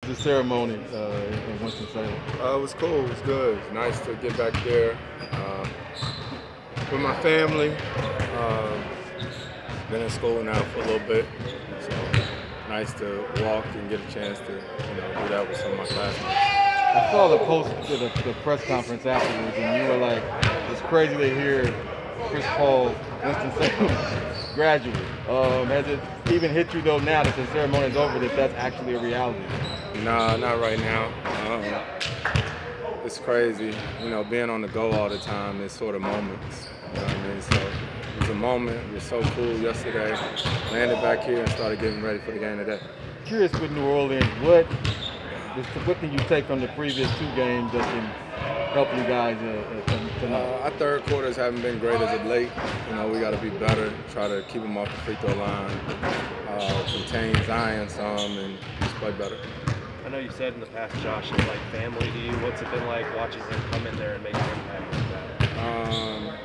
the ceremony in Winston-Salem? It was cool. It was good. It was nice to get back there with my family. Been in school now for a little bit, so nice to walk and get a chance to do that with some of my classmates. I saw the post to the press conference afterwards, and you were like, "It's crazy to hear Chris Paul, Winston-Salem graduate." Has it even hit you though now that the ceremony is over that that's actually a reality? Nah, not right now. It's crazy, being on the go all the time is sort of moments. You know what I mean? So it was a moment. It was so cool yesterday. Landed back here and started getting ready for the game today. Curious with New Orleans, what can you take from the previous two games that can help you guys tonight? Our third quarters haven't been great as of late. We got to be better, try to keep them off the free throw line, contain Zion some, and just play better. I know you said in the past, Josh, is like family to you. What's it been like watching him come in there and make an impact like that?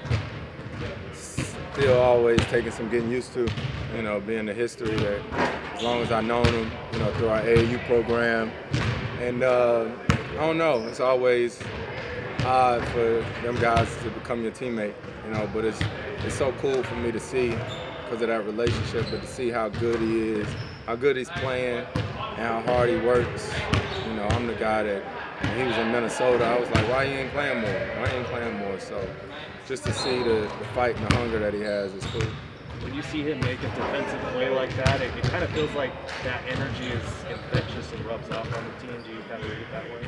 Still always taking some getting used to, being the history that as long as I've known him, through our AAU program. And I don't know, it's always odd for them guys to become your teammate, but it's so cool for me to see because of that relationship, but to see how good he is, how good he's playing, and how hard he works. I'm the guy that, when he was in Minnesota, I was like, why you ain't playing more? Why you ain't playing more? So just to see the fight and the hunger that he has is cool. When you see him make a defensive play like that, it kind of feels like that energy is infectious and rubs off on the team. Do you kind of read it that way?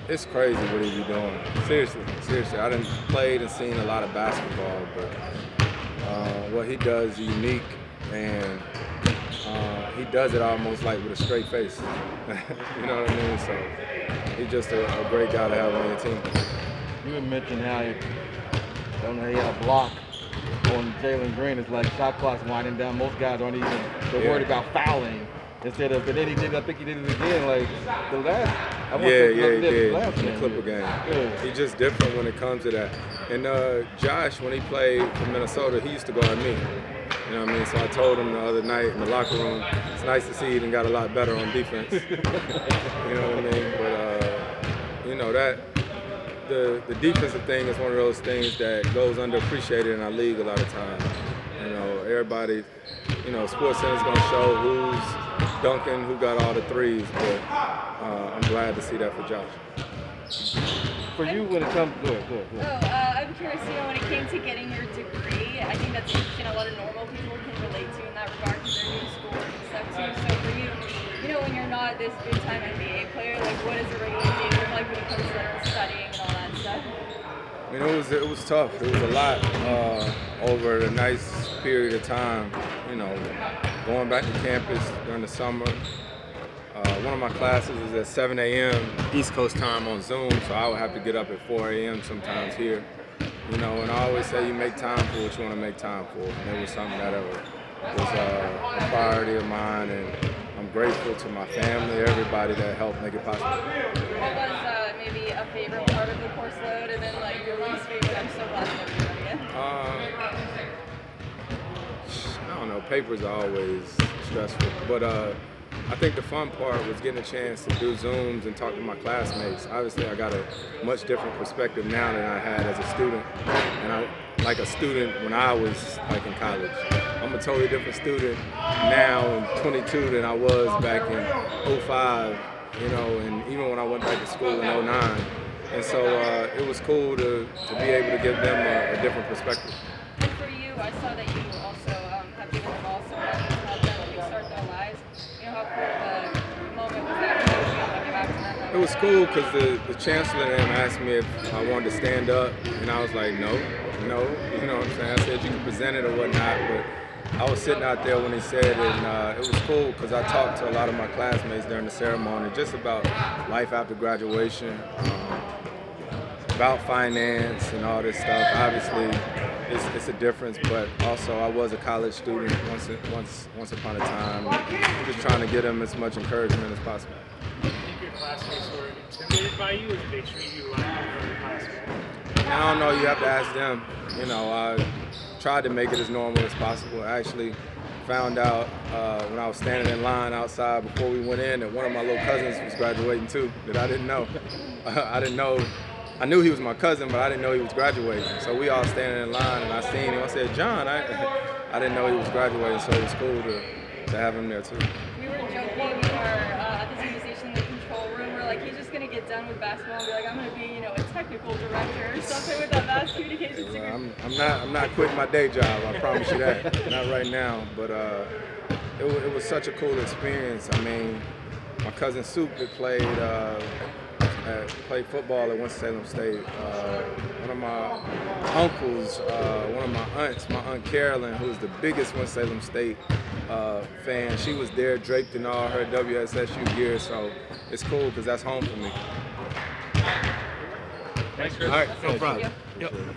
It's crazy what he be doing. Seriously. I done played and seen a lot of basketball, but what he does is unique, and he does it almost like with a straight face. You know what I mean? So he's just a great guy to have on your team. You had mentioned how he had a block on Jalen Green. It's like shot clock's winding down. Most guys aren't even worried about fouling. But then he did. I think he did it again. Like the last. He did in the Clipper game. Yeah. He's just different when it comes to that. And Josh, when he played for Minnesota, he used to guard me. You know what I mean? So I told him the other night in the locker room, it's nice to see he done got a lot better on defense. You know what I mean? But that the defensive thing is one of those things that goes underappreciated in our league a lot of times. Everybody, Sports Center's gonna show who's dunking, who got all the threes, but I'm glad to see that for Josh. For you, when it comes to I'm curious, when it came to getting your degree, I think that's something a lot of normal people can relate to in that regard because they're new to school and stuff too. So for you, when you're not this big-time NBA player, like what does a regular day look like when it comes to like studying and all that stuff? I mean, it was tough. It was a lot over a nice period of time. Going back to campus during the summer. One of my classes was at 7 a.m. East Coast time on Zoom, so I would have to get up at 4 a.m. sometimes here. And I always say you make time for what you want to make time for. And it was something that was a priority of mine, and I'm grateful to my family, everybody that helped make it possible. What was maybe a favorite part of the course load, and then like your least favorite? I'm so glad that you're doing it. I don't know, papers are always stressful, but I think the fun part was getting a chance to do Zooms and talk to my classmates. Obviously, I got a much different perspective now than I had as a student, and like a student when I was like in college. I'm a totally different student now in 22 than I was back in 05, and even when I went back to school in 09. And so it was cool to be able to give them a different perspective. And for you, I saw that you also have given them all some lessons to help them kickstart their lives. How cool the moment was that for you when you back to them? It was cool because the chancellor then asked me if I wanted to stand up, and I was like, no, you know what I'm saying? I said you can present it or whatnot, but I was sitting out there when he said it, and it was cool because I talked to a lot of my classmates during the ceremony just about life after graduation, about finance and all this stuff. Obviously, it's a difference, but also I was a college student once upon a time. Just trying to get them as much encouragement as possible. Do you think your classmates were intimidated by you, or did they treat you like you were a classmate? I don't know. You have to ask them. I tried to make it as normal as possible. Actually, found out when I was standing in line outside before we went in that one of my little cousins was graduating too, that I didn't know. I didn't know. I knew he was my cousin, but I didn't know he was graduating. So we all standing in line, and I seen him. I said, John, I didn't know he was graduating, so it was cool to have him there too. We were joking in at the TV station in the control room. We're like, he's just gonna get done with basketball and be like, I'm gonna be, a technical director or something with that mass communications degree. I'm not quitting my day job. I promise you that. Not right now, but it was such a cool experience. I mean, my cousin Soup that played football at Winston-Salem State. One of my uncles, one of my aunts, my Aunt Carolyn, who's the biggest Winston-Salem State fan, she was there draped in all her WSSU gear, so it's cool because that's home for me. Thanks, Chris. All right, no problem. Thank you. Yep.